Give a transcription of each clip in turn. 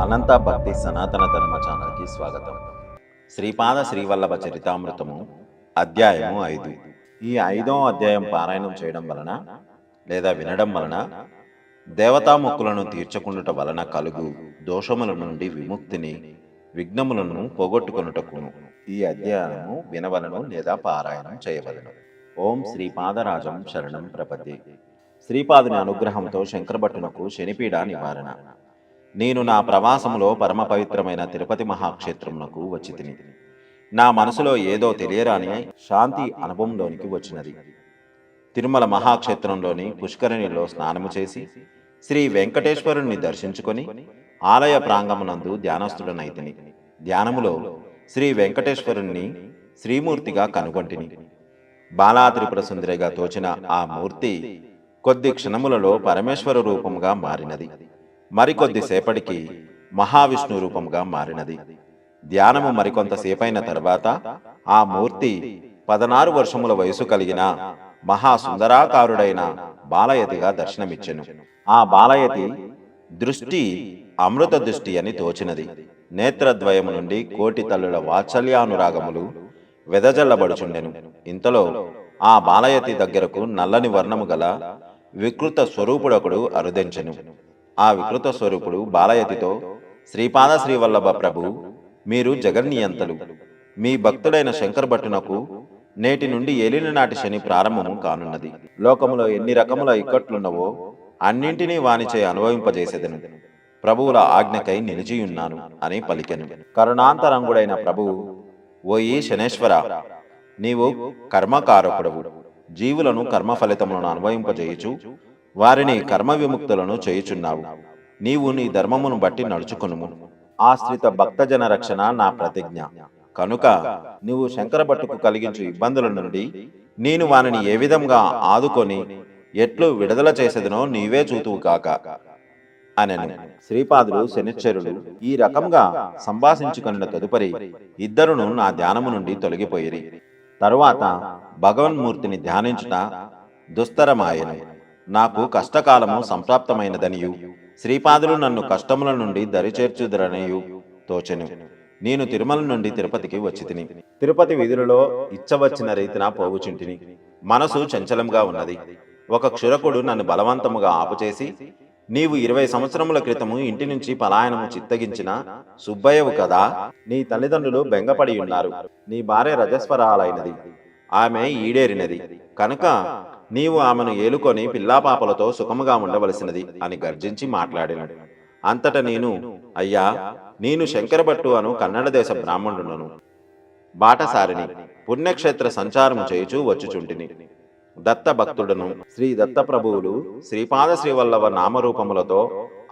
అనంత భక్తి సనాతన ధర్మ ఛానల్కి స్వాగతం. శ్రీపాద శ్రీవల్లభ చరితామృతము అధ్యాయము 5. ఈ 5వ అధ్యాయం పారాయణం చేయడం వలన లేదా వినడం వలన దేవతా మొక్కులను తీర్చుకునుట వలన కలుగు దోషముల నుండి విముక్తిని, విఘ్నములను పోగొట్టుకొనుటకును ఈ అధ్యాయము వినవలను లేదా పారాయణం చేయవలను. ఓం శ్రీపాదరాజం శరణం ప్రపద్యే. శ్రీపాదుని అనుగ్రహంతో శంకరభట్టునకు శనిపీడ నివారణ. నేను నా ప్రవాసములో పరమ పవిత్రమైన తిరుపతి మహాక్షేత్రమునకు వచ్చి తిని నా మనసులో ఏదో తెలియరాని శాంతి అనుభవంలోనికి వచ్చినది. తిరుమల మహాక్షేత్రంలోని పుష్కరిణిలో స్నానము చేసి శ్రీ వెంకటేశ్వరుణ్ణి దర్శించుకొని ఆలయ ప్రాంగమునందు ధ్యానస్థుడనైతిని. ధ్యానములో శ్రీ వెంకటేశ్వరుణ్ణి శ్రీమూర్తిగా కనుగొంటిని. బాలా త్రిపుర సుందరిగా తోచిన ఆ మూర్తి కొద్ది క్షణములలో పరమేశ్వర రూపముగా మారినది. మరికొద్ది సేపటికి మహావిష్ణు రూపంగా మారినది. ధ్యానము మరికొంతసేపైన తర్వాత ఆ మూర్తి 16 వర్షముల వయసు కలిగిన మహాసుందరాకారుడైన బాలయతిగా దర్శనమిచ్చెను. ఆ బాలయతి దృష్టి అమృత దృష్టి అని తోచినది. నేత్రద్వయము నుండి కోటి తల్లుల వాత్సల్యానురాగములు వెదజల్లబడుచుండెను. ఇంతలో ఆ బాలయతి దగ్గరకు నల్లని వర్ణము గల వికృత స్వరూపుడొకడు అరుదెంచెను. ఆ వికృత స్వరూపుడు బాలయతితో, శ్రీపాద శ్రీవల్లభ ప్రభు, మీరు జగన్నియంతలు. మీ భక్తుడైన శంకరభట్టునకు నేటి నుండి ఏలిన నాటి శని ప్రారంభము కానున్నది. లోకములో ఎన్ని రకముల ఇక్కట్లున్నవో అన్నింటినీ వానిచే అనుభవింపజేసేదను. ప్రభువుల ఆజ్ఞకై నిలిచియున్నాను అని పలికెను. కరుణాంతరంగుడైన ప్రభువు, ఓయి శనేశ్వర, నీవు కర్మకారకుడవు. జీవులను కర్మ ఫలితములను అనుభవింపజేయుచు వారిని కర్మ విముక్తులను చేయుచున్నావు. నీవు నీ ధర్మమును బట్టి నడుచుకునుము. ఆశ్రిత భక్తజన రక్షణ నా ప్రతిజ్ఞ. కనుక నీవు శంకరభట్టుకు కలిగించు ఇబ్బందుల నుండి నేను వానిని ఏ విధంగా ఆదుకొని ఎట్లు విడుదల చేసేదనో నీవే చూతువు కాక అనెను. శ్రీపాదులు శనిశ్చరులు ఈ రకంగా సంభాషించుకున్న తదుపరి ఇద్దరును నా ధ్యానము నుండి తొలగిపోయిరి. తరువాత భగవన్మూర్తిని ధ్యానించుట దుస్తరమాయను. నాకు కష్టకాలము సంప్రాప్తమైనదనియు శ్రీపాదులు నన్ను కష్టముల నుండి దరిచేర్చుదరనియు తోచెను. నేను తిరుమల నుండి తిరుపతికి వచ్చి తిని తిరుపతి వీధులలో ఇచ్చవచ్చిన రీతిన పోవుచుంటిని. మనసు చంచలంగా ఉన్నది. ఒక క్షురకుడు నన్ను బలవంతముగా ఆపుచేసి, నీవు 20 సంవత్సరముల క్రితము ఇంటి నుంచి పలాయనము చిత్తగించిన సుబ్బయ్యవు కదా, నీ తల్లిదండ్రులు బెంగపడి ఉన్నారు. నీ భార్య రజస్వరాలైనది, ఆమె ఈడేరినది కనుక నీవు ఆమెను ఏలుకొని పిల్లాపాపలతో సుఖముగా ఉండవలసినది అని గర్జించి మాట్లాడినాడు. అంతట నేను, అయ్యా, నేను శంకరభట్టు అను కన్నడ దేశ బ్రాహ్మణుడును. బాటసారిని, పుణ్యక్షేత్ర సంచారము చేయుచూ వచ్చుచుంటిని. దత్త భక్తుడను. శ్రీ దత్త ప్రభువులు శ్రీపాద శ్రీవల్లభ నామరూపములతో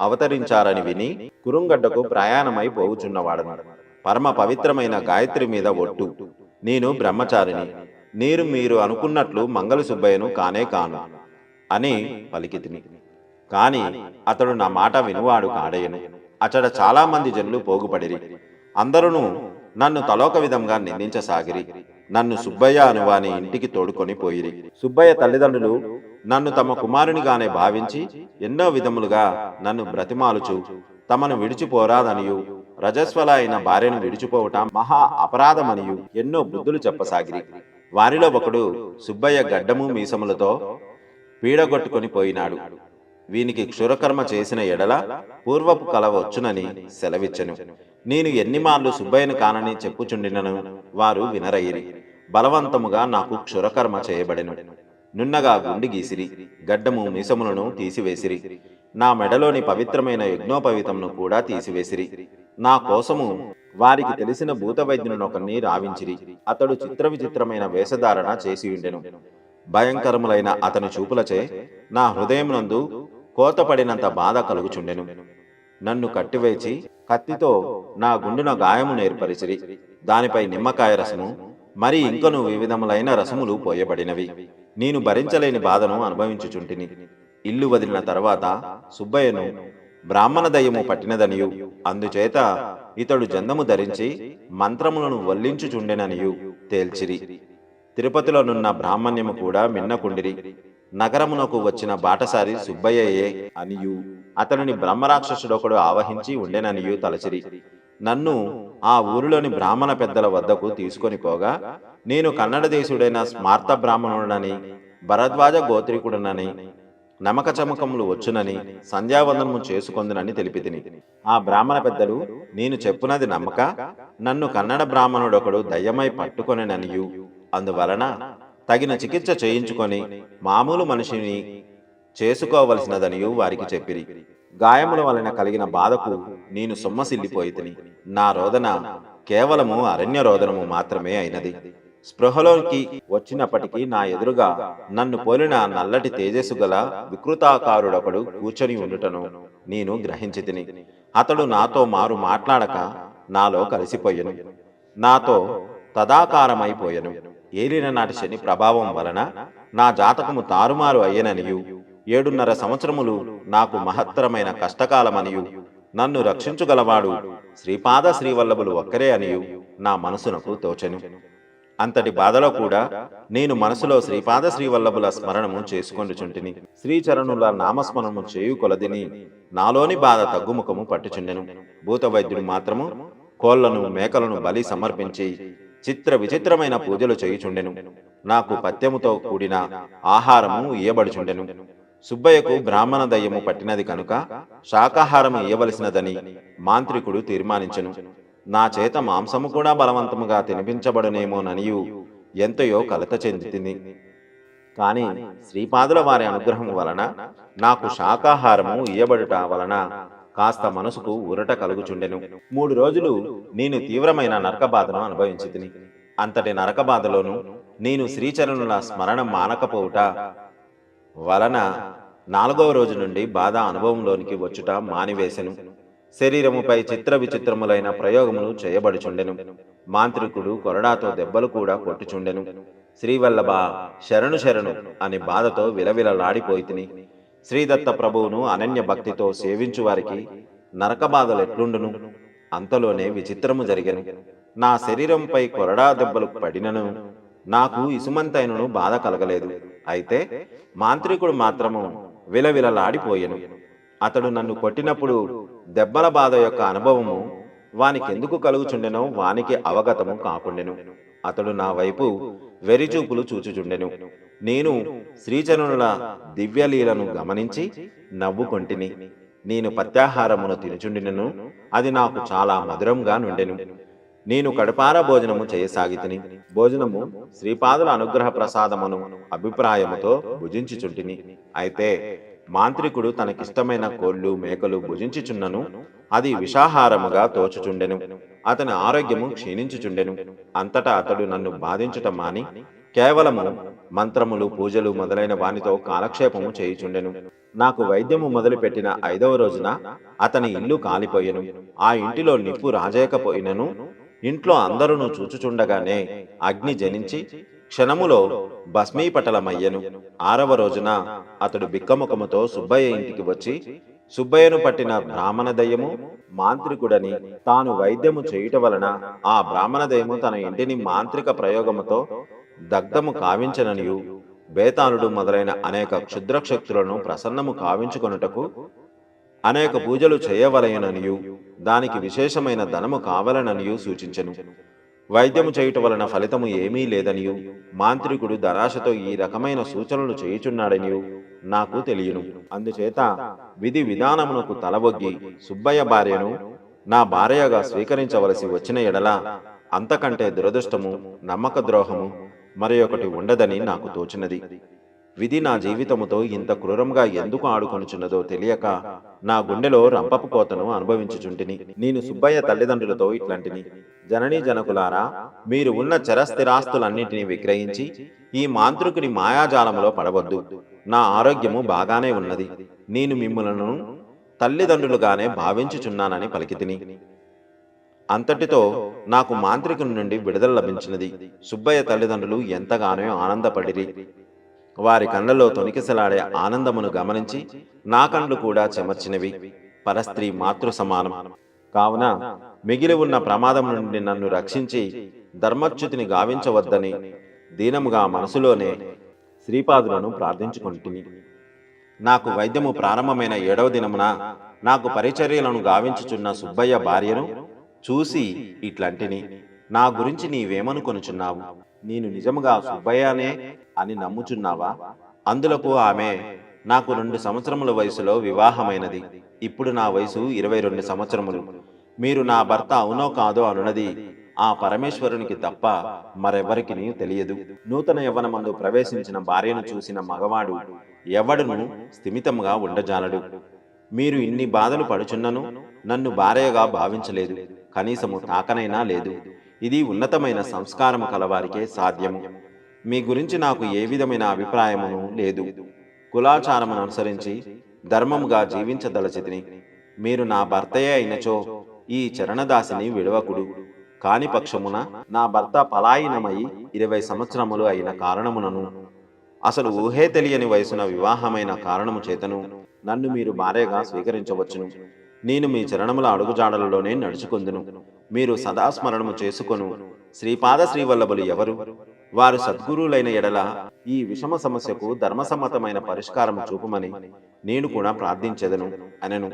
అవతరించారని విని కురుంగడ్డకు ప్రయాణమై పోవుచున్నవాడను. పరమ పవిత్రమైన గాయత్రి మీద ఒట్టు. నేను బ్రహ్మచారిని. మీరు అనుకున్నట్లు మంగళ సుబ్బయ్యను కానే కాను అని పలికితిని. కాని అతడు నా మాట వినువాడు కాడయను. అతడ చాలా మంది జనులు పోగుపడిరి. అందరూ నన్ను తలోక విధంగా నిందించసాగిరి. నన్ను సుబ్బయ్య అనువాని ఇంటికి తోడుకొని పోయిరి. సుబ్బయ్య తల్లిదండ్రులు నన్ను తమ కుమారునిగానే భావించి ఎన్నో విధములుగా నన్ను బ్రతిమాలుచు తమను విడిచిపోరాదనియు, రజస్వల అయిన భార్యను విడిచిపోవటం మహా అపరాధమనియు ఎన్నో బుద్ధులు చెప్పసాగిరి. వారిలో ఒకడు సుబ్బయ్య గడ్డము మీసములతో పీడగొట్టుకొని పోయినాడు. వీనికి క్షురకర్మ చేసిన ఎడల పూర్వపు కల వచ్చునని సెలవిచ్చెను. నేను ఎన్నిమార్లు సుబ్బయ్యను కానని చెప్పుచుండినను వారు వినరయిరి. బలవంతముగా నాకు క్షురకర్మ చేయబడెను. నున్నగా గుండి గీసిరి, గడ్డము మీసములను తీసివేసిరి. నా మెడలోని పవిత్రమైన యజ్ఞోపవీతమును కూడా తీసివేసిరి. నా కోసము వారికి తెలిసిన భూత వైద్యునొకరిని రావించిరి. అతడు చిత్ర విచిత్రమైన వేషధారణ చేసియుండెను. భయంకరములైన అతని చూపులచే నా హృదయమునందు కోతపడినంత బాధ కలుగుచుండెను. నన్ను కట్టివేచి కత్తితో నా గుండెన గాయము నేర్పరిచిరి. దానిపై నిమ్మకాయ రసము మరి ఇంకను వివిధములైన రసములు పోయబడినవి. నేను భరించలేని బాధను అనుభవించుచుంటిని. ఇల్లు వదిలిన తర్వాత సుబ్బయ్యను బ్రాహ్మణ దయ్యము పట్టినదనియు, అందుచేత ఇతడు జందము ధరించి మంత్రములను వల్లించుచుండెననియు తేల్చిరి. తిరుపతిలోనున్న బ్రాహ్మణ్యము కూడా మిన్నకుండిరి. నగరమునకు వచ్చిన బాటసారి సుబ్బయ్యయే అనియు అతనిని బ్రహ్మరాక్షసుడొకడు ఆవహించి ఉండెననియు తలచిరి. నన్ను ఆ ఊరిలోని బ్రాహ్మణ పెద్దల వద్దకు తీసుకొని పోగా నేను కన్నడ దేశుడైన స్మార్త బ్రాహ్మణుడనని, భరద్వాజ గోత్రికుడనని, నమక చమకములు వచ్చునని, సంధ్యావందనము చేసుకొందునని తెలిపితిని. ఆ బ్రాహ్మణ పెద్దలు, నేను చెప్పునది నమ్మక నన్ను కన్నడ బ్రాహ్మణుడొకడు దయ్యమై పట్టుకొనెననియు అందువలన తగిన చికిత్స చేయించుకొని మామూలు మనిషిని చేసుకోవలసినదనియు వారికి చెప్పిరి. గాయముల వలన కలిగిన బాధకు నేను సొమ్మసిల్లిపోయితిని. నా రోదన కేవలము అరణ్య రోదనము మాత్రమే అయినది. స్పృహలోకి వచ్చినప్పటికీ నా ఎదురుగా నన్ను పోలిన నల్లటి తేజస్సు గల వికృతాకారుడొకడు కూర్చొని ఉండుటను నేను గ్రహించితిని. అతడు నాతో మారు మాట్లాడక నాలో కలిసిపోయెను, నాతో తదాకారమైపోయెను. ఏలిన నాటి శని ప్రభావం వలన నా జాతకము తారుమారు అయ్యననియు 7.5 సంవత్సరములు నాకు మహత్తరమైన కష్టకాలమనియు నన్ను రక్షించుగలవాడు శ్రీపాద శ్రీవల్లభులు ఒక్కరే అనియు నా మనసునకు తోచెను. అంతటి బాధలో కూడా నేను మనసులో శ్రీపాద శ్రీవల్లభుల స్మరణము చేసుకొండుచుంటిని. శ్రీచరణుల నామస్మరణము చేయు కొలదిని నాలోని బాధ తగ్గుముఖము పట్టుచుండెను. భూత వైద్యుడు మాత్రము కోళ్లను మేకలను బలి సమర్పించి చిత్ర విచిత్రమైన పూజలు చేయుచుండెను. నాకు పత్యముతో కూడిన ఆహారము ఇయ్యబడుచుండెను. సుబ్బయ్యకు బ్రాహ్మణ దయ్యము పట్టినది కనుక శాకాహారము ఇయ్యవలసినదని మాంత్రికుడు తీర్మానించెను. నా చేత మాంసము కూడా బలవంతముగా తినిపించబడునేమోననియు ఎంతయో కలత చెందితింది. కాని శ్రీపాదుల వారి అనుగ్రహం వలన నాకు శాకాహారము ఇయ్యబడుట వలన కాస్త మనసుకు ఊరట కలుగుచుండెను. 3 రోజులు నేను తీవ్రమైన నరకబాధను అనుభవించితిని. అంతటి నరకబాధలోను నేను శ్రీచరణుల స్మరణ మానకపోవుట వలన 4వ రోజు నుండి బాధ అనుభవంలోనికి వచ్చుట మానివేశెను. శరీరముపై చిత్ర విచిత్రములైన ప్రయోగములు చేయబడుచుండెను. మాంత్రికుడు కొరడాతో దెబ్బలు కూడా కొట్టుచుండెను. శ్రీవల్లభ శరణు శరణు అని బాధతో విలవిలలాడిపోయితిని. శ్రీదత్త ప్రభువును అనన్య భక్తితో సేవించు వారికి నరకబాధలెట్లుండును? అంతలోనే విచిత్రము జరిగెను. నా శరీరంపై కొరడా దెబ్బలు పడినను నాకు ఇసుమంతైనను బాధ కలగలేదు. అయితే మాంత్రికుడు మాత్రము విలవిలలాడిపోయెను. అతడు నన్ను కొట్టినప్పుడు దెబ్బల బాధ యొక్క అనుభవము వానికెందుకు కలుగుచుండెనో వానికి అవగతము కాకుండెను. అతడు నా వైపు వెరిచూపులు చూచుచుండెను. నేను శ్రీచరణుల దివ్యలీలను గమనించి నవ్వుకొంటిని. నేను పత్యాహారమును తినుచుండినను అది నాకు చాలా మధురంగా నుండెను. నేను కడుపార భోజనము చేయసాగితిని. భోజనము శ్రీపాదుల అనుగ్రహ ప్రసాదమును అభిప్రాయముతో భుజించుచుంటిని. అయితే మాంత్రికుడు తనకిష్టమైన కోళ్లు మేకలు భుజించుచున్నను అది విషాహారముగా తోచుచుండెను. అతని ఆరోగ్యము క్షీణించుచుండెను. అంతటా అతడు నన్ను బాధించుట మాని కేవలము మంత్రములు పూజలు మొదలైన వానితో కాలక్షేపము చేయుచుండెను. నాకు వైద్యము మొదలుపెట్టిన 5వ రోజున అతని ఇల్లు కాలిపోయెను. ఆ ఇంటిలో నిప్పు రాజేయకపోయినను ఇంట్లో అందరూ చూచుచుండగానే అగ్ని జనించి క్షణములో భస్మీపటలమయ్యెను. 6వ రోజున అతడు బిక్కముఖముతో సుబ్బయ్య ఇంటికి వచ్చి సుబ్బయ్యను పట్టిన బ్రాహ్మణ దయ్యము మాంత్రికుడని తాను వైద్యము చేయుట వలన ఆ బ్రాహ్మణ దయ్యము తన ఇంటిని మాంత్రిక ప్రయోగముతో దగ్ధము కావించననియు బేతాళుడు మొదలైన అనేక క్షుద్రశక్తులను ప్రసన్నము కావించుకొనుటకు అనేక పూజలు చేయవలయననియు దానికి విశేషమైన ధనము కావలననియు సూచించెను. వైద్యము చేయుట వలన ఫలితము ఏమీ లేదనియు మాంత్రికుడు ధనాశతో ఈ రకమైన సూచనలు చేయుచున్నాడనియు నాకు తెలియను. అందుచేత విధి విధానమునకు తలవొగ్గి సుబ్బయ్య భార్యను నా భార్యగా స్వీకరించవలసి వచ్చిన ఎడల అంతకంటే దురదృష్టము నమ్మక ద్రోహము మరి ఒకటి ఉండదని నాకు తోచినది. విధి నా జీవితముతో ఇంత క్రూరంగా ఎందుకు ఆడుకొనుచున్నదో తెలియక నా గుండెలో రంపపు కోతను అనుభవించుచుంటిని. నేను సుబ్బయ్య తల్లిదండ్రులతో ఇట్లాంటిని, జననీ జనకులారా, మీరు ఉన్న చరస్థిరాస్తులన్నింటినీ విక్రయించి ఈ మాంత్రికుని మాయాజాలములో పడవద్దు. నా ఆరోగ్యము బాగానే ఉన్నది. నేను మిమ్ములను తల్లిదండ్రులుగానే భావించుచున్నానని పలికితిని. అంతటితో నాకు మాంత్రికుని నుండి విడుదల లభించినది. సుబ్బయ్య తల్లిదండ్రులు ఎంతగానో ఆనందపడిరి. వారి కళ్ళలో తొనికిసలాడే ఆనందమును గమనించి నా కండ్లు కూడా చెమర్చినవి. పరస్త్రీ మాతృ సమానం కావున మిగిలి ఉన్న ప్రమాదం నుండి నన్ను రక్షించి ధర్మచ్యుతిని గావించవద్దని దీనముగా మనసులోనే శ్రీపాదులను ప్రార్థించుకొంటిని. నాకు వైద్యము ప్రారంభమైన 7వ దినమున నాకు పరిచర్యలను గావించుచున్న సుబ్బయ్య భార్యను చూసి ఇట్లంటిని, నా గురించి నీవేమనుకొనుచున్నావు? నేను నిజముగా సుబ్బయ్యనే అని నమ్ముచున్నావా? అందులకు ఆమె, నాకు 2 సంవత్సరముల వయసులో వివాహమైనది. ఇప్పుడు నా వయసు 22 సంవత్సరములు. మీరు నా భర్త అవునో కాదో అనున్నది ఆ పరమేశ్వరునికి తప్ప మరెవరికి తెలియదు. నూతన యవ్వనమందు ప్రవేశించిన భార్యను చూసిన మగవాడు ఎవడును స్థిమితముగా ఉండజాలడు. మీరు ఇన్ని బాధలు పడుచున్నను నన్ను భార్యగా భావించలేదు, కనీసము తాకనైనా లేదు. ఇది ఉన్నతమైన సంస్కారము కలవారికే సాధ్యము. మీ గురించి నాకు ఏ విధమైన అభిప్రాయమును లేదు. కులాచారమును అనుసరించి ధర్మముగా జీవించదలచితిని. మీరు నా భర్తయే అయినచో ఈ చరణదాసిని విడవకుడు. కాని పక్షమున నా భర్త పలాయనమై 20 సంవత్సరములు అయిన కారణమునను, అసలు ఊహే తెలియని వయసున వివాహమైన కారణము చేతను నన్ను మీరు భార్యగా స్వీకరించవచ్చును. నేను మీ చరణముల అడుగుజాడలలోనే నడుచుకొందును. మీరు సదాస్మరణము చేసుకొను శ్రీపాద శ్రీవల్లభులు ఎవరు? వారు సద్గురువులైన ఎడల ఈ విషమ సమస్యకు ధర్మసమ్మతమైన పరిష్కారము చూపమని నేను కూడా ప్రార్థించెదను అనెను.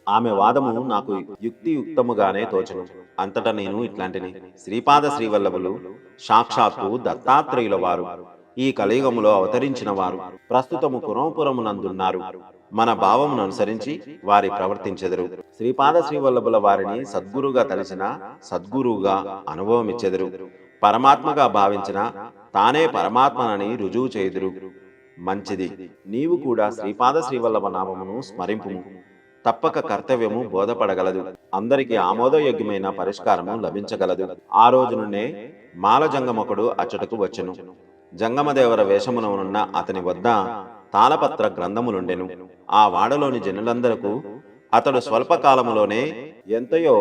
ఆమె వాదము నాకు యుక్తియుక్తముగానే తోచెను. అంతటా నేను ఇట్లాంటిని, శ్రీపాద శ్రీవల్లభులు సాక్షాత్తు దత్తాత్రేయుల వారు, ఈ కలియుగములో అవతరించిన వారు, ప్రస్తుతము కురంపురమునందున్నారు. మన భావమును అనుసరించి వారి ప్రవర్తించెదరు. శ్రీపాద శ్రీవల్లభుల వారిని సద్గురుగా తలిచిన సద్గురువుగా అనుభవమిచ్చెదరు. పరమాత్మగా భావించిన తానే పరమాత్మనని రుజువు చేయుదురు. మంచిది, నీవు కూడా శ్రీపాద శ్రీవల్లభ నామమును స్మరింపుము. తప్పక కర్తవ్యము బోధపడగలదు. అందరికీ ఆమోదయోగ్యమైన పరిష్కారము లభించగలదు. ఆ రోజు నుండే మాలజంగమకుడు అచ్చటకు వచ్చెను. జంగమదేవర వేషముననున్న అతని వద్ద తాళపత్ర గ్రంథములుండెను. ఆ వాడలోని జనులందరకు అతడు స్వల్పకాలములోనే ఎంతయో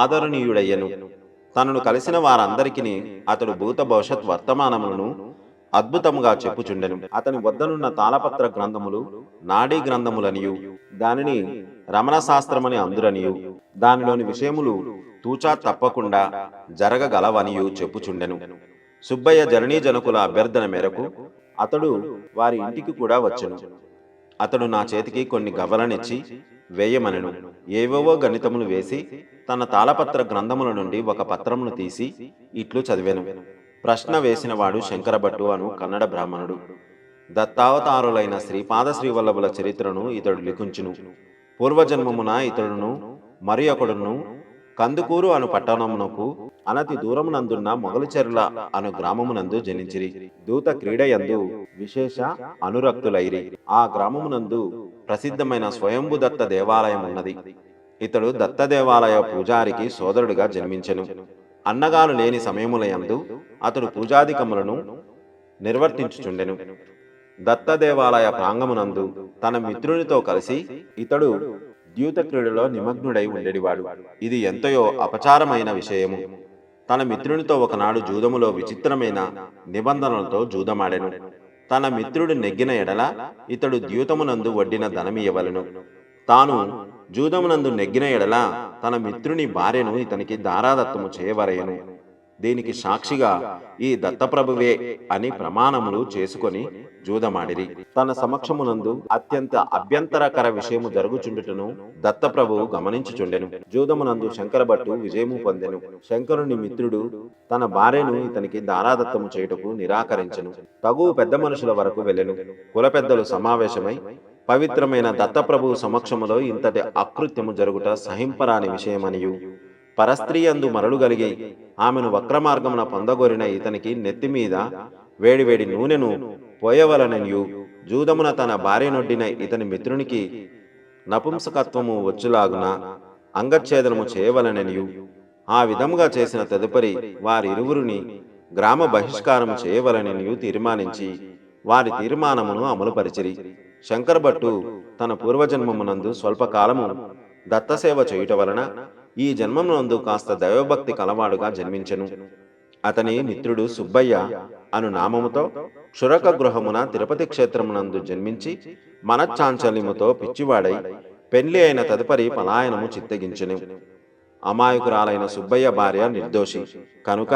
ఆదరణీయుడయ్యను. తనను కలిసిన వారందరికీ అతడు భూత భవిష్యత్ వర్తమానములను అద్భుతముగా చెప్పుచుండెను. అతని వద్దనున్న తాళపత్ర గ్రంథములు నాడీ గ్రంథములనియు, దానిని రమణ శాస్త్రమని అందురనియు, దానిలోని విషయములు తూచా తప్పకుండా జరగగలవనియు చెప్పుచుండెను. సుబ్బయ్య జననీ జనకుల అభ్యర్థన మేరకు అతడు వారి ఇంటికి కూడా వచ్చెను. అతడు నా చేతికి కొన్ని గవ్వలనిచ్చి వేయమనెను. ఏవేవో గణితములు వేసి తన తాళపత్ర గ్రంథముల నుండి ఒక పత్రమును తీసి ఇట్లు చదివెను. ప్రశ్న వేసినవాడు శంకరభట్టు అను కన్నడ బ్రాహ్మణుడు. దత్తావతారులైన శ్రీపాద శ్రీవల్లభుల చరిత్రను ఇతడు లిఖించును. పూర్వజన్మమున ఇతడును మరి ఒకడును కందుకూరు అను పట్టణమునకు అనతి దూరమునందున్న మొగలిచెర్ల అను గ్రామమునందు జనించిరి. దూత క్రీడయందు విశేష అనురక్తులైరి. ఆ గ్రామమునందు ప్రసిద్ధమైన స్వయంభు దత్త దేవాలయం ఉన్నది. ఇతడు దత్త దేవాలయ పూజారికి సోదరుడిగా జన్మించెను. అన్నగాలు లేని సమయములయందు అతడు పూజాధికములను నిర్వర్తించుచుండెను. దత్త దేవాలయ ప్రాంగమునందు తన మిత్రునితో కలిసి ఇతడు ద్యూత క్రీడలో నిమగ్నుడై ఉండేవాడు. ఇది ఎంతయో అపచారమైన విషయము. తన మిత్రునితో ఒకనాడు జూదములో విచిత్రమైన నిబంధనలతో జూదమాడెను. తన మిత్రుడు నెగ్గిన ఎడల ఇతడు ద్యూతమునందు వడ్డిన ధనమియ్యవలెను. తాను జూదమునందు నెగ్గిన ఎడల తన మిత్రుని భార్యను ఇతనికి దారాదత్తము చేయవరయను. దీనికి సాక్షిగా ఈ దత్తప్రభువే అని ప్రమాణములు చేసుకొని జూదమాడిరి. తన సమక్షమునందు అత్యంత అభ్యంతరకర విషయము జరుగుచుండుటను దత్తప్రభువు గమనించుచుండెను. జూదమునందు శంకరభట్టు విజయము పొందెను. శంకరుని మిత్రుడు తన భార్యను ఇతనికి దారాదత్తము చేయుటకు నిరాకరించెను. తగు పెద్ద మనుషుల వరకు వెళ్ళెను. కుల పెద్దలు సమావేశమై పవిత్రమైన దత్తప్రభువు సమక్షములో ఇంతటి అకృత్యము జరుగుట సహింపరాని విషయమనియు, పరస్త్రీయందు మరలు కలిగి ఆమెను వక్రమార్గమున పొందగోరిన ఇతనికి నెత్తిమీద వేడివేడి నూనెను పోయవలననియు, జూదమున తన భార్యనొడ్డిన ఇతని మిత్రునికి నపుంసకత్వము వచ్చులాగున అంగచ్ఛేదనము చేయవలననియు, ఆ విధముగా చేసిన తదుపరి వారిరువురిని గ్రామ బహిష్కారము చేయవలననియు తీర్మానించి వారి తీర్మానమును అమలుపరిచిరి. శంకరభట్టు తన పూర్వజన్మమునందు స్వల్పకాలము దత్తసేవ చేయుట వలన ఈ జన్మమునందు కాస్త దైవభక్తి కలవాడుగా జన్మించెను. అతని మిత్రుడు సుబ్బయ్య అను నామముతో క్షురక గృహమున తిరుపతి క్షేత్రమునందు జన్మించి మనశ్చాంచల్యముతో పిచ్చివాడై పెళ్లి అయిన తదుపరి పలాయనము చిత్తగించెను. అమాయకురాలైన సుబ్బయ్య భార్య నిర్దోషి కనుక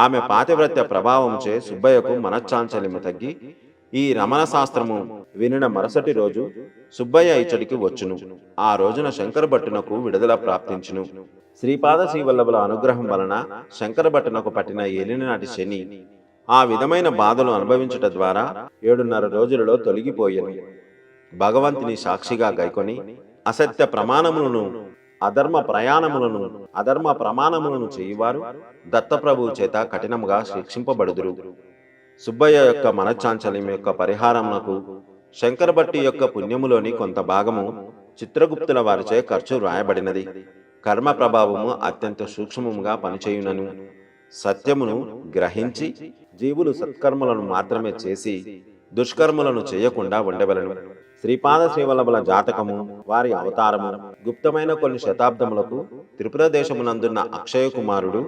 ఆమె పాతివ్రత్య ప్రభావముచే సుబ్బయ్యకు మనశ్చాంచల్యము తగ్గి ఈ రమణ శాస్త్రము వినిన మరుసటి రోజు సుబ్బయ్య ఇచ్చడికి వచ్చును. ఆ రోజున శంకర భట్టునకు విడుదల ప్రాప్తించును. శ్రీపాద శ్రీవల్లభుల అనుగ్రహం వలన శంకర భట్టునకు పట్టిన ఏలినాటి శని ఆ విధమైన బాధలు అనుభవించుట ద్వారా 7.5 రోజులలో తొలగిపోయెను. భగవంతుని సాక్షిగా గైకొని అసత్య ప్రమాణములను అధర్మ ప్రమాణములను చేయువారు దత్తప్రభువు చేత కఠినముగా శిక్షింపబడుదురు. సుబ్బయ్య యొక్క మనశ్చాంచల్యం యొక్క పరిహారమునకు శంకర భట్టి యొక్క పుణ్యములోని కొంత భాగము చిత్రగుప్తుల వారిచే ఖర్చు రాయబడినది. కర్మ ప్రభావము అత్యంత సూక్ష్మముగా పనిచేయునను సత్యమును గ్రహించి జీవులు సత్కర్మలను మాత్రమే చేసి దుష్కర్మలను చేయకుండా ఉండవలను. శ్రీపాద శ్రీవల్లభుల జాతకము, వారి అవతారము గుప్తమైన కొన్ని శతాబ్దములకు త్రిపుర దేశమునందున్న అక్షయ కుమారుడు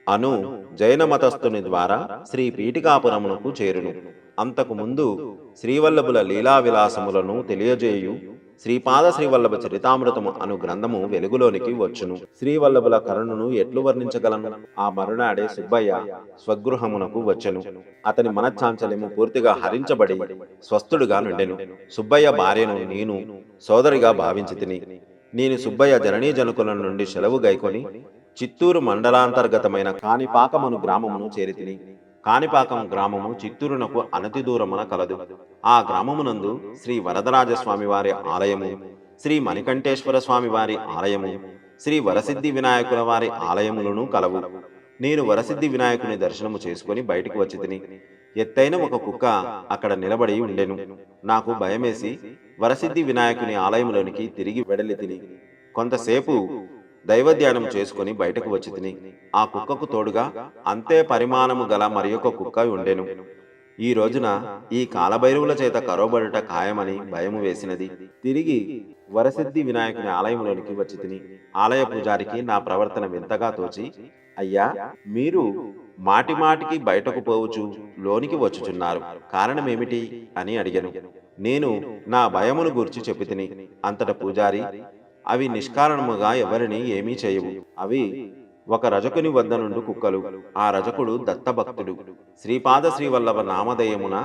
అను జైన మతస్థుని ద్వారా శ్రీ పీఠికాపురమునకు చేరును. అంతకు ముందు శ్రీవల్లభుల లీలా విలాసములను తెలియజేయు శ్రీపాద శ్రీవల్లభ చరితామృతము అను గ్రంథము వెలుగులోనికి వచ్చును. శ్రీవల్లభుల కరుణను ఎట్లు వర్ణించగలను? ఆ మరునాడే సుబ్బయ్య స్వగృహమునకు వచ్చెను. అతని మనశ్చాంచల్యము పూర్తిగా హరించబడి స్వస్థుడుగా నుండెను. సుబ్బయ్య భార్యను నేను సోదరిగా భావించి తిని. నేను సుబ్బయ్య జననీ జనకుల నుండి సెలవు గైకొని చిత్తూరు మండలాంతర్గతమైన కాణిపాకమును గ్రామమును చేరితిని. కాణిపాకం గ్రామము చిత్తూరునకు అనతి దూరమున కలదు. ఆ గ్రామమునందు శ్రీ వరదరాజస్వామి వారి ఆలయము, శ్రీ మణికంఠేశ్వర స్వామి వారి ఆలయము, శ్రీ వరసిద్ధి వినాయకుల వారి ఆలయములను కలవు. నేను వరసిద్ధి వినాయకుని దర్శనము చేసుకుని బయటికి వచ్చి తిని. ఎత్తైన ఒక కుక్క అక్కడ నిలబడి ఉండెను. నాకు భయమేసి వరసిద్ధి వినాయకుని ఆలయంలోనికి తిరిగి వెడలి తిని కొంతసేపు దైవధ్యానం చేసుకుని బయటకు వచ్చి తిని. ఆ కుక్కకు తోడుగా అంతే పరిమాణము గల మరి ఒక కుక్క ఉండెను. ఈ రోజున ఈ కాలభైరవుల చేత కరోబడుట ఖాయమని భయము వేసినది. తిరిగి వరసిద్ధి వినాయకుని ఆలయంలోనికి వచ్చి తిని. ఆలయ పూజారికి నా ప్రవర్తన వింతగా తోచి, అయ్యా, మీరు మాటి మాటికి బయటకు పోవచ్చు లోనికి వచ్చుచున్నారు, కారణమేమిటి అని అడిగాను. నేను నా భయమును గూర్చి చెప్పి తిని. అంతట పూజారి, అవి నిష్కారణముగా ఎవరిని ఏమీ చేయవు. అవి ఒక రజకుని వద్ద నుండి కుక్కలు. ఆ రజకుడు దత్తభక్తుడు. శ్రీపాద శ్రీవల్లభ నామధేయమున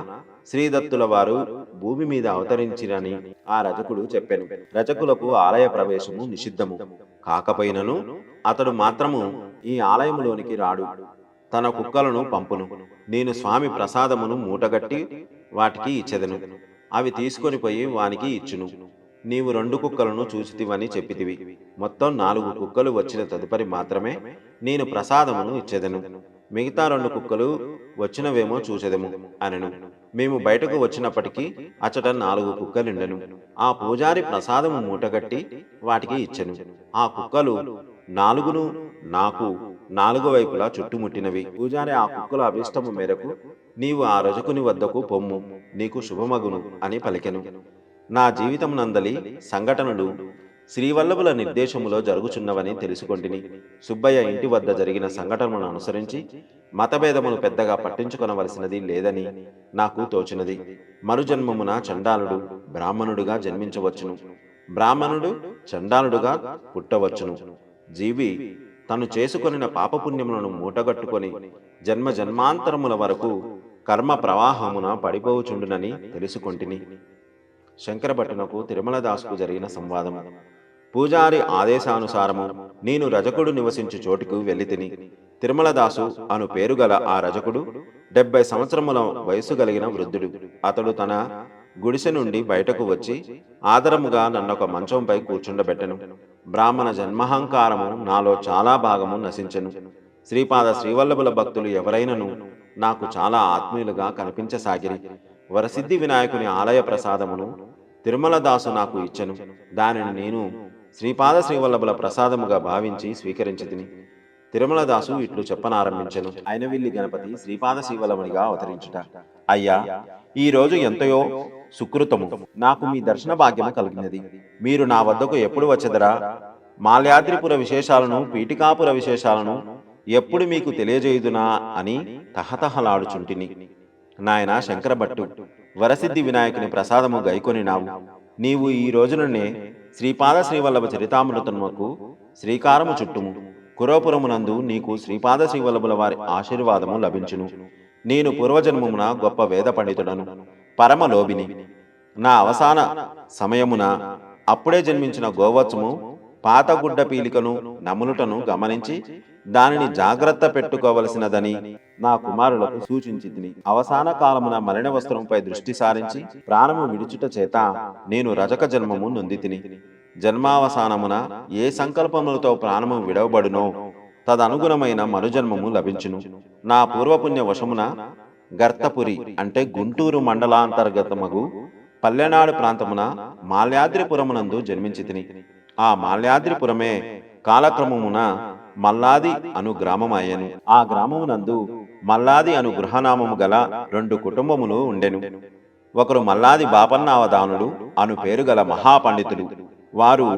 శ్రీదత్తుల వారు భూమి మీద అవతరించిరని ఆ రజకుడు చెప్పెను. రజకులకు ఆలయ ప్రవేశము నిషిద్ధము. కాకపోయినను అతడు మాత్రము ఈ ఆలయములోనికి రాడు. తన కుక్కలను పంపును. నేను స్వామి ప్రసాదమును మూటగట్టి వాటికి ఇచ్చెదను. అవి తీసుకొని పోయి వానికి ఇచ్చును. నీవు 2 కుక్కలను చూచితివని చెప్పితివి. మొత్తం 4 కుక్కలు వచ్చిన తదుపరి మాత్రమే నేను ప్రసాదమును ఇచ్చేదను. మిగతా 2 కుక్కలు వచ్చినవేమో చూచెదము అనెను. మేము బయటకు వచ్చినప్పటికీ అచ్చట 4 కుక్కలుండెను. ఆ పూజారి ప్రసాదము మూటగట్టి వాటికి ఇచ్చెను. ఆ కుక్కలు 4 నాకు 4 వైపులా చుట్టుముట్టినవి. పూజారి ఆ కుక్కల అభిష్టము మేరకు, నీవు ఆ రజకుని వద్దకు పొమ్ము, నీకు శుభమగును అని పలికెను. నా జీవితం నందలి సంఘటనలు శ్రీవల్లభుల నిర్దేశములో జరుగుచున్నవని తెలుసుకొంటిని. సుబ్బయ్య ఇంటి వద్ద జరిగిన సంఘటనలను అనుసరించి మతభేదమును పెద్దగా పట్టించుకొనవలసినది లేదని నాకు తోచినది. మరుజన్మమున చండాలుడు బ్రాహ్మణుడుగా జన్మించవచ్చును, బ్రాహ్మణుడు చండాలుడుగా పుట్టవచ్చును. జీవి తను చేసుకొనిన పాపపుణ్యములను మూటగట్టుకొని జన్మ జన్మాంతరముల వరకు కర్మ ప్రవాహమున పడిపోవుచుండునని తెలుసుకొంటిని. శంకరభట్టునకు తిరుమలదాసుకు జరిగిన సంవాదము. పూజారి ఆదేశానుసారము నేను రజకుడు నివసించు చోటుకు వెళ్ళి తిని. తిరుమలదాసు అను పేరుగల ఆ రజకుడు 70 సంవత్సరముల వయసు కలిగిన వృద్ధుడు. అతడు తన గుడిసె నుండి బయటకు వచ్చి ఆదరముగా నన్నొక మంచంపై కూర్చుండబెట్టెను. బ్రాహ్మణ జన్మహంకారము నాలో చాలా భాగము నశించెను. శ్రీపాద శ్రీవల్లభుల భక్తులు ఎవరైనను నాకు చాలా ఆత్మీయులుగా కనిపించసాగిరి. వరసిద్ధి వినాయకుని ఆలయ ప్రసాదమును తిరుమలదాసు నాకు ఇచ్చెను. దానిని నేను శ్రీపాద శ్రీవల్లభుల ప్రసాదముగా భావించి స్వీకరించి తిని. తిరుమలదాసు ఇట్లు చెప్పనారంభించెను. అయినవిల్లి గణపతి శ్రీపాద శ్రీవల్లభునిగా అవతరించుట. అయ్యా, ఈ రోజు ఎంతయో సుకృతము. నాకు మీ దర్శన భాగ్యము కలిగినది. మీరు నా వద్దకు ఎప్పుడు వచ్చెదరా? మాల్యాద్రిపుర విశేషాలను, పీఠికాపుర విశేషాలను ఎప్పుడు మీకు తెలియజేయుదునా అని తహతహలాడుచుంటిని. నాయన శంకరభట్టు, వరసిద్ధి వినాయకుని ప్రసాదము గైకొనినావు. నీవు ఈ రోజుననే శ్రీపాద శ్రీవల్లభ చరితామృతమునకు శ్రీకారము చుట్టుము. కురోపురమునందు నీకు శ్రీపాద శ్రీవల్లభుల వారి ఆశీర్వాదము లభించును. నేను పూర్వజన్మమున గొప్ప వేద పండితుడను. పరమలోభిని. నా అవసాన సమయమున అప్పుడే జన్మించిన గోవత్సము పాతగుడ్డ పీలికను నములుటను గమనించి దానిని జాగ్రత్త పెట్టుకోవలసినదని నా కుమారులకు సూచించితిని. అవసాన కాలమున మలిన వస్త్రముపై దృష్టి సారించి ప్రాణము విడుచుట చేత నేను రజక జన్మము నొందితిని. జన్మావసానమున ఏ సంకల్పములతో ప్రాణము విడవబడునో తదనుగుణమైన మరుజన్మము లభించును. నా పూర్వపుణ్య వశమున గర్తపురి అంటే గుంటూరు మండలాంతర్గతమగు పల్లెనాడు ప్రాంతమున మాల్యాద్రిపురమునందు జన్మించితిని. ఆ మాల్యాద్రిపురమే కాలక్రమమున మల్లాది అను గ్రామమయ్యను. ఆ గ్రామమునందు మల్లాది అను గృహనామము గల 2 కుటుంబములు ఉండెను. ఒకరు మల్లాది బాపన్నావధానుడు అను పేరు గల మహాపండితుడు. వారు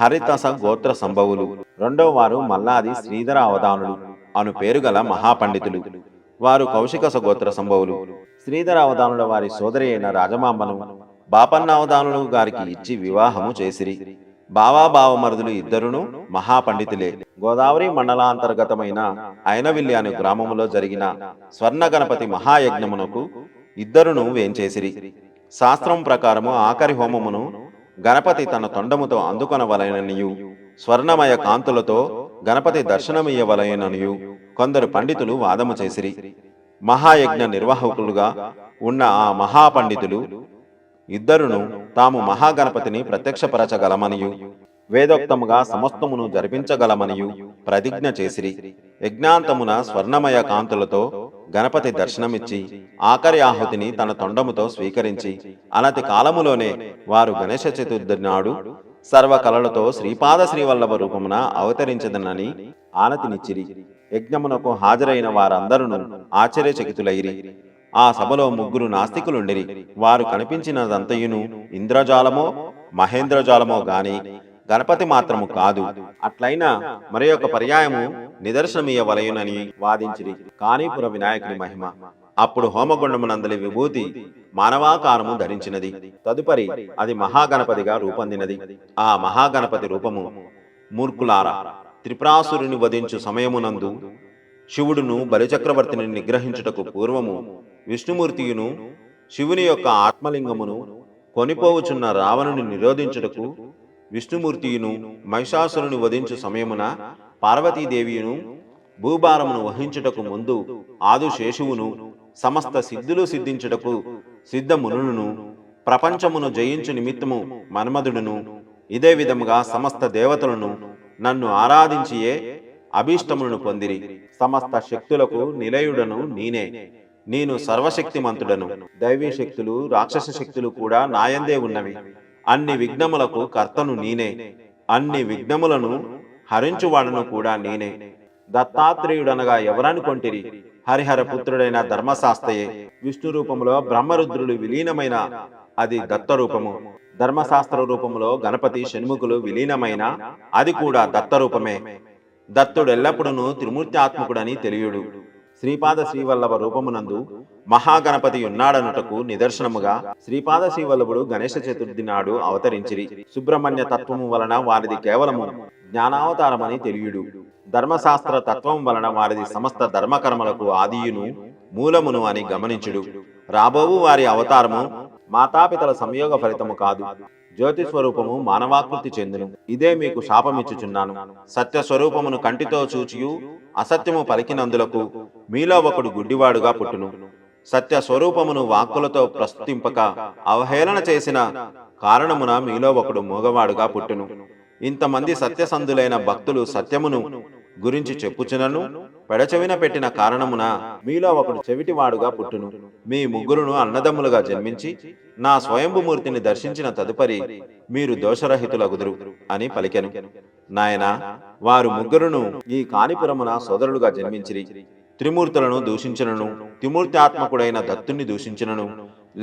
హరితస గోత్ర సంభవులు. రెండవ వారు మల్లాది శ్రీధర అవధానుడు అను పేరు గల మహాపండితులు. వారు కౌశికస గోత్ర సంభవులు. శ్రీధర అవధానుల వారి సోదరి అయిన రాజమాంబను బాపన్నావధానులు గారికి ఇచ్చి వివాహము చేసిరి. బావాబావమరుదులు ఇద్దరును మహాపండితులే. గోదావరి మండలాంతర్గతమైన అయినవిల్లి అనే గ్రామములో జరిగిన స్వర్ణ గణపతి మహాయజ్ఞమునకు ఇద్దరును వేంచేసిరి. శాస్త్రం ప్రకారము ఆఖరి హోమమును గణపతి తన తొండముతో అందుకొనవలెననియు స్వర్ణమయ కాంతులతో గణపతి దర్శనమియ్యవలెననియు కొందరు పండితులు వాదము చేసిరి. మహాయజ్ఞ నిర్వాహకులుగా ఉన్న ఆ మహాపండితులు ఇద్దరును తాము మహాగణపతిని ప్రత్యక్షపరచగలమనియు వేదోక్తముగా సమస్తమును జరిపించగలమనియు ప్రతిజ్ఞ చేసిరి. యజ్ఞాంతమున స్వర్ణమయ కాంతులతో గణపతి దర్శనమిచ్చి ఆఖరి ఆహుతిని తన తొండముతో స్వీకరించి అనతి కాలములోనే వారు గణేశ చతుర్థి నాడు సర్వకళలతో శ్రీపాద శ్రీవల్లభ రూపమున అవతరించదనని ఆనతినిచ్చిరి. యజ్ఞమునకు హాజరైన వారందరూ ఆశ్చర్యచకితులైరి. ఆ సభలో 3 నాస్తికులుండిరి. వారు కనిపించినదంతయును ఇంద్రజాలమో మహేంద్రజాలమో గాని గణపతి మాత్రము కాదు. అట్లయినా మరి ఒక పర్యాయము నిదర్శనమియ్యవలయునని వాదించిరి. కానీపుర వినాయకుని మహిమ. అప్పుడు హోమగుండమునందలి విభూతి మానవాకారము ధరించినది. తదుపరి అది మహాగణపతిగా రూపొందినది. ఆ మహాగణపతి రూపము మూర్ఖులారా, త్రిపురాసురుని వధించు సమయమునందు శివుడును బలిచక్రవర్తిని నిగ్రహించుటకు పూర్వము విష్ణుమూర్తియును శివుని యొక్క ఆత్మలింగమును కొనిపోవుచున్న రావణుని నిరోధించుటకు విష్ణుమూర్తియును మహిషాసురుని వధించు సమయమున పార్వతీదేవియును భూభారమును వహించుటకు ముందు ఆదిశేషువును సమస్త సిద్ధులు సిద్ధించుటకు సిద్ధమునులను ప్రపంచమును జయించు నిమిత్తము మన్మధుడును ఇదే విధముగా సమస్త దేవతలను నన్ను ఆరాధించియే అభీష్టములను పొందిరి. సమస్త శక్తులకు నిలయుడను నేనే. నేను సర్వశక్తిమంతుడను. దైవీ శక్తులు రాక్షస శక్తులు కూడా నాయందే ఉన్నవి. అన్ని విఘ్నములకు కర్తను నేనే. అన్ని విఘ్నములను హరించువాడను కూడా నేనే. దత్తాత్రేయుడనగా ఎవరనుకొంటిరి? హరిహర పుత్రుడైన ధర్మశాస్త్రయే. విష్ణు రూపములో బ్రహ్మరుద్రులు విలీనమైన అది దత్తరూపము. ధర్మశాస్త్ర రూపములో గణపతి షణ్ముఖులు విలీనమైన అది కూడా దత్తరూపమే. దత్తుడు ఎల్లప్పుడూ త్రిమూర్త్యాత్మకుడని తెలియుడు. శ్రీపాద శ్రీవల్లభ రూపమునందు మహాగణపతి ఉన్నాడనుటకు నిదర్శనముగా శ్రీపాద శ్రీవల్లభుడు గణేశ చతుర్థి నాడు అవతరించిరి. సుబ్రహ్మణ్య తత్వము వలన వారిది కేవలము జ్ఞానావతారమని తెలియుడు. ధర్మశాస్త్ర తత్వం వలన వారిది సమస్త ధర్మకర్మలకు ఆదియును మూలమును అని గమనించుడు. రాబోవు వారి అవతారము మాతాపితల సంయోగ ఫలితము కాదు. జ్యోతి స్వరూపము మానవాకృతి చెందును. ఇదే మీకు శాపమిచ్చుచున్నాను. సత్య స్వరూపమును కంటితో చూచియు అసత్యము పలికినందులకు మీలో ఒకడు గుడ్డివాడుగా పుట్టును. సత్య స్వరూపమును వాక్కులతో ప్రస్తుతింపక అవహేళన చేసిన కారణమున మీలో ఒకడు మూగవాడుగా పుట్టును. ఇంతమంది సత్యసంధులైన భక్తులు సత్యమును గురించి చెప్పుచునను పెడచెవిన పెట్టిన కారణమున మీలో ఒకడు చెవిటివాడుగా పుట్టును. మీ ముగ్గురును అన్నదమ్ములుగా జన్మించి నా స్వయంభుమూర్తిని దర్శించిన తదుపరి మీరు దోషరహితులగుదురు అని పలికెను. నాయన, వారు ముగ్గురును ఈ కానిపురమున సోదరులుగా జన్మించిరి. త్రిమూర్తులను దూషించినను త్రిమూర్త్యాత్మకుడైన దత్తుని దూషించినను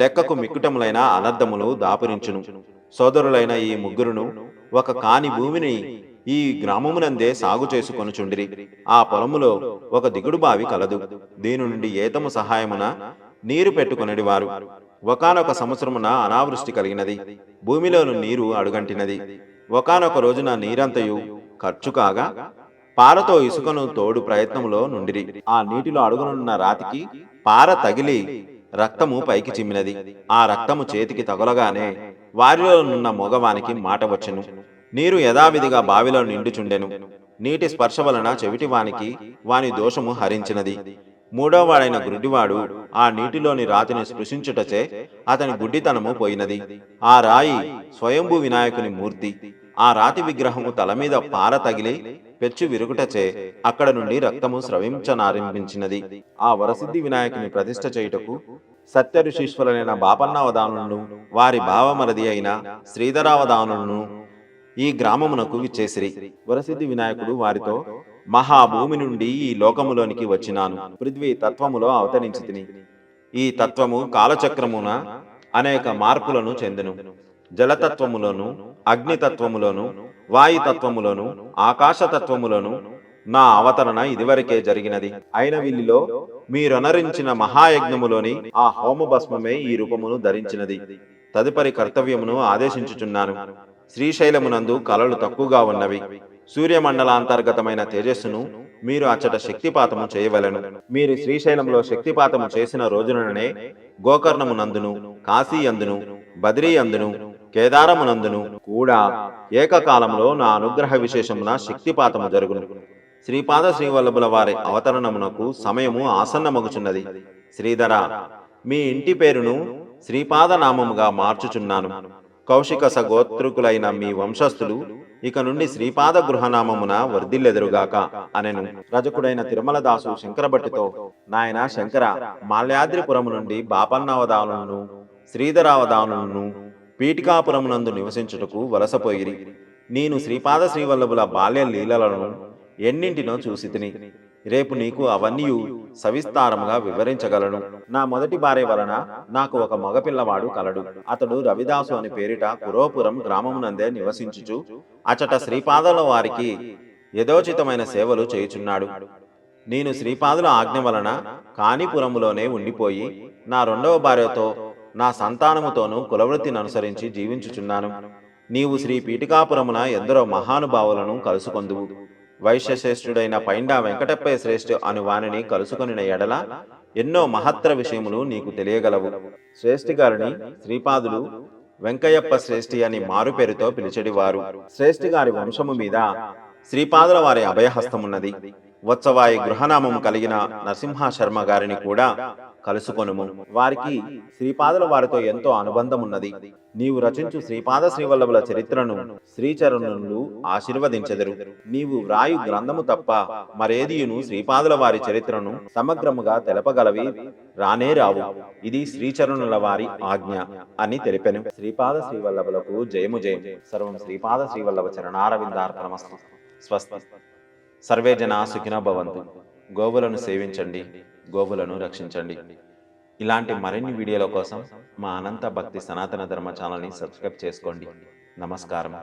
లెక్కకు మిక్కుటములైన అనర్థములు దాపురించును. సోదరులైన ఈ ముగ్గురును ఒక కాని భూమిని ఈ గ్రామమునందే సాగు చేసుకొనుచుండిరి. ఆ పొలములో ఒక దిగుడు బావి కలదు. దీని నుండి ఏతము సహాయమున నీరు పెట్టుకొనిడి వారు. ఒకానొక సంవత్సరమున అనావృష్టి కలిగినది. భూమిలోని నీరు అడుగంటినది. ఒకానొక రోజున నీరంతయు ఖర్చు కాగా పారతో ఇసుకను తోడు ప్రయత్నములో నుండిరి. ఆ నీటిలో అడుగునున్న రాతికి పార తగిలి రక్తము పైకి చిమ్మినది. ఆ రక్తము చేతికి తగులగానే వారిలో నున్న మగవానికి మాట వచ్చెను. నీరు యథావిధిగా బావిలో నిండుచుండెను. నీటి స్పర్శ వలన చెవిటివానికి వాని దోషము హరించినది. మూడోవాడైన గుడ్డివాడు ఆ నీటిలోని రాతిని స్పృశించుటచే అతని గుడ్డితనము పోయినది. ఆ రాయి స్వయంభూ వినాయకుని మూర్తి. ఆ రాతి విగ్రహము తల మీద పార తగిలి పెచ్చు విరుగుటచే అక్కడ నుండి రక్తము స్రవించనారంభించినది. ఆ వరసిద్ధి వినాయకుని ప్రతిష్ఠ చేయుటకు సత్య ఋషీశ్వరులైన బాపన్నవదానులను వారి భావమరది అయిన శ్రీధరావదానులను ఈ గ్రామమునకు విచ్చేసిరి. వరసిద్ధి వినాయకుడు వారితో, మహాభూమి నుండి ఈ లోకములోనికి వచ్చినాను. పృథ్వీ తత్వములో అవతరించి తిని ఈ తత్వము కాలచక్రమున అనేక మార్పులను చెందెను. జలతత్వములోను, అగ్నితత్వములోను, వాయుతత్వములోను, ఆకాశతత్వములోను నా అవతరణ ఇదివరకే జరిగినది. అయిన వీళ్ళలో మీరొనరించిన మహాయజ్ఞములోని ఆ హోమభస్మమే ఈ రూపమును ధరించినది. తదుపరి కర్తవ్యమును ఆదేశించుచున్నాను. శ్రీశైలమునందు కలలు తక్కువగా ఉన్నవి. సూర్యమండలాంతర్గతమైన తేజస్సును మీరు అచ్చట శక్తిపాతము చేయవలెను. మీరు శ్రీశైలంలో శక్తిపాతము చేసిన రోజుననే గోకర్ణమునందును, కాశీయందును, బద్రీయందును, కేదారమునందును కూడా ఏకకాలంలో నా అనుగ్రహ విశేషమున శక్తిపాతము జరుగును. శ్రీపాద శ్రీవల్లభుల వారి అవతరణమునకు సమయము ఆసన్నమగుచున్నది. శ్రీధర, మీ ఇంటి పేరును శ్రీపాద నామముగా మార్చుచున్నాను. కౌశిక సగోత్రుకులైన మీ వంశస్థులు ఇక నుండి శ్రీపాద గృహనామమున వర్ధిల్లెదరుగాక అనెను. రజకుడైన తిరుమలదాసు శంకరభట్టితో, నాయన శంకర, మాల్యాద్రిపురము నుండి బాపన్నవదానులను, శ్రీధరావదానులను పీఠికాపురమునందు నివసించుటకు వలసపోయిరి. నేను శ్రీపాద శ్రీవల్లభుల బాల్య లీలలను ఎన్నింటినో చూసి తిని రేపు నీకు అవన్నీ సవిస్తారముగా వివరించగలను. నా మొదటి భార్య వలన నాకు ఒక మగపిల్లవాడు కలడు. అతడు రవిదాసు అని పేరిట కురోపురం గ్రామమునందే నివసించుచు అచట శ్రీపాదుల వారికి యథోచితమైన సేవలు చేయుచున్నాడు. నేను శ్రీపాదుల ఆజ్ఞ వలన కాణిపురములోనే ఉండిపోయి నా రెండవ భార్యతో నా సంతానముతోనూ కులవృత్తిని అనుసరించి జీవించుచున్నాను. నీవు శ్రీ పీఠికాపురమున ఎందరో మహానుభావులను కలుసుకొందువు. వైశ్యశ్రేష్ఠుడైన పైండా వెంకటప్పయ్య శ్రేష్ఠు అను వానిని కలుసుకొనిన ఎడల ఎన్నో మహత్తర విషయములు నీకు తెలియగలవు. శ్రేష్ఠి గారిని శ్రీపాదులు వెంకయ్యప్ప శ్రేష్ఠి అని మారు పేరుతో పిలిచెడివారు. శ్రేష్ఠి గారి వంశము మీద శ్రీపాదుల వారి అభయహస్తమున్నది. ఉత్సవాయి గృహనామము కలిగిన నరసింహ శర్మ గారిని కూడా కలుసుకొనుము. వారికి శ్రీపాదుల వారితో ఎంతో అనుబంధమున్నది. నీవు రచించు శ్రీపాద శ్రీవల్లభుల చరిత్రను శ్రీచరణులు ఆశీర్వదించెదరు. నీవు వ్రాయు గ్రంథము తప్ప మరేదియును శ్రీపాదుల వారి చరిత్రను సమగ్రముగా తెలపగలవి రానే రావు. ఇది శ్రీచరణుల వారి ఆజ్ఞ అని తెలిపెను. శ్రీపాద శ్రీవల్లభులకు జయము జయం. సర్వం శ్రీపాద శ్రీవల్లభ చరణారవిందార్పణమస్తు. స్వస్తి. సర్వే జనా సుఖినో భవంతు. గోవులను సేవించండి, గోవులను రక్షించండి. ఇలాంటి మరిన్ని వీడియోల కోసం మా అనంత భక్తి సనాతన ధర్మ ఛానల్ని సబ్స్క్రైబ్ చేసుకోండి. నమస్కారం.